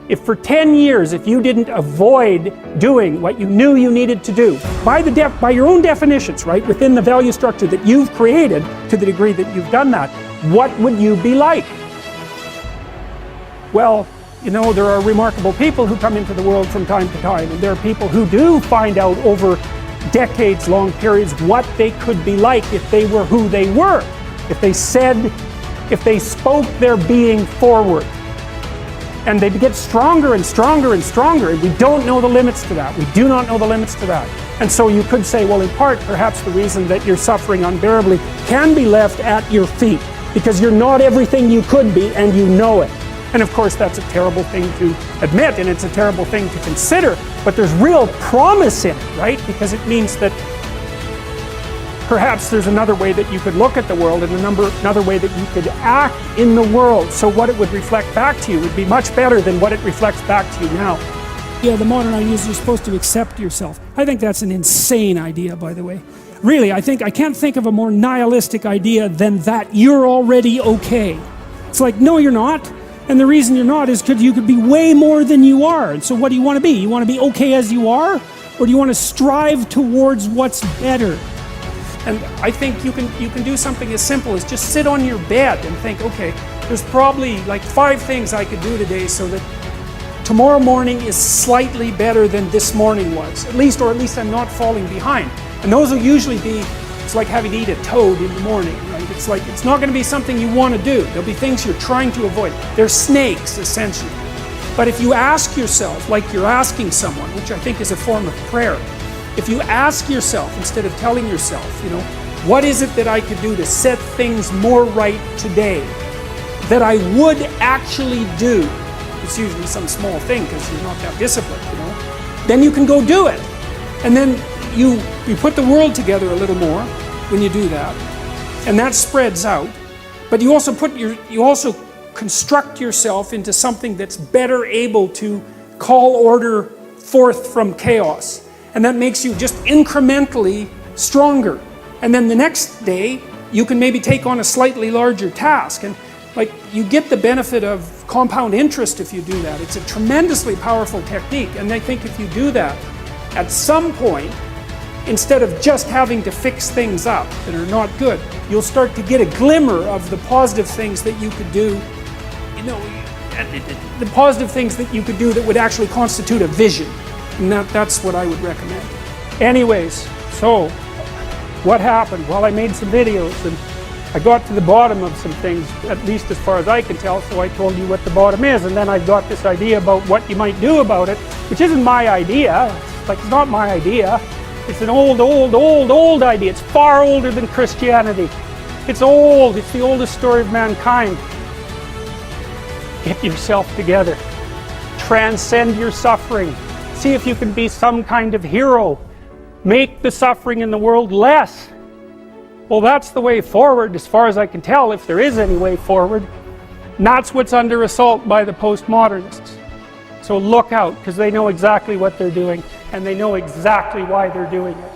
If for 10 years, if you didn't avoid doing what you knew you needed to do, by your own definitions, right, within the value structure that you've created, to the degree that you've done that, what would you be like? Well, you know, there are remarkable people who come into the world from time to time, and there are people who do find out over decades-long periods what they could be like if they were who they were, if they spoke their being forward. And they get stronger and stronger and stronger, and we don't know the limits to that. We do not know the limits to that. And so you could say, well, in part, perhaps the reason that you're suffering unbearably can be left at your feet, because you're not everything you could be, and you know it. And of course, that's a terrible thing to admit, and it's a terrible thing to consider, but there's real promise in it, right? Because it means that perhaps there's another way that you could look at the world, and another way that you could act in the world, so what it would reflect back to you would be much better than what it reflects back to you now. Yeah, the modern idea is you're supposed to accept yourself. I think that's an insane idea, by the way. Really, I can't think of a more nihilistic idea than that you're already okay. It's like, no, you're not. And the reason you're not is because you could be way more than you are. And so what do you want to be? You want to be okay as you are? Or do you want to strive towards what's better? And I think you can do something as simple as just sit on your bed and think, okay, there's probably like 5 things I could do today so that tomorrow morning is slightly better than this morning was. Or at least I'm not falling behind. And those will usually be, it's like having to eat a toad in the morning, right? It's like, it's not going to be something you want to do. There'll be things you're trying to avoid. They're snakes, essentially. But if you ask yourself, like you're asking someone, which I think is a form of prayer, if you ask yourself, instead of telling yourself, you know, what is it that I could do to set things more right today, that I would actually do? It's usually some small thing because you're not that disciplined, you know. Then you can go do it. And then you put the world together a little more when you do that. And that spreads out. But you also construct yourself into something that's better able to call order forth from chaos. And that makes you just incrementally stronger. And then the next day, you can maybe take on a slightly larger task. And like, you get the benefit of compound interest if you do that. It's a tremendously powerful technique. And I think if you do that, at some point, instead of just having to fix things up that are not good, you'll start to get a glimmer of the positive things that you could do, you know, the positive things that you could do that would actually constitute a vision. And that's what I would recommend. Anyways, so what happened? Well, I made some videos and I got to the bottom of some things, at least as far as I can tell, so I told you what the bottom is, and then I've got this idea about what you might do about it, which isn't my idea. It's not my idea. It's an old idea. It's far older than Christianity. It's old. It's the oldest story of mankind. Get yourself together. Transcend your suffering. See if you can be some kind of hero. Make the suffering in the world less. Well, that's the way forward, as far as I can tell, if there is any way forward. And that's what's under assault by the postmodernists. So look out, because they know exactly what they're doing, and they know exactly why they're doing it.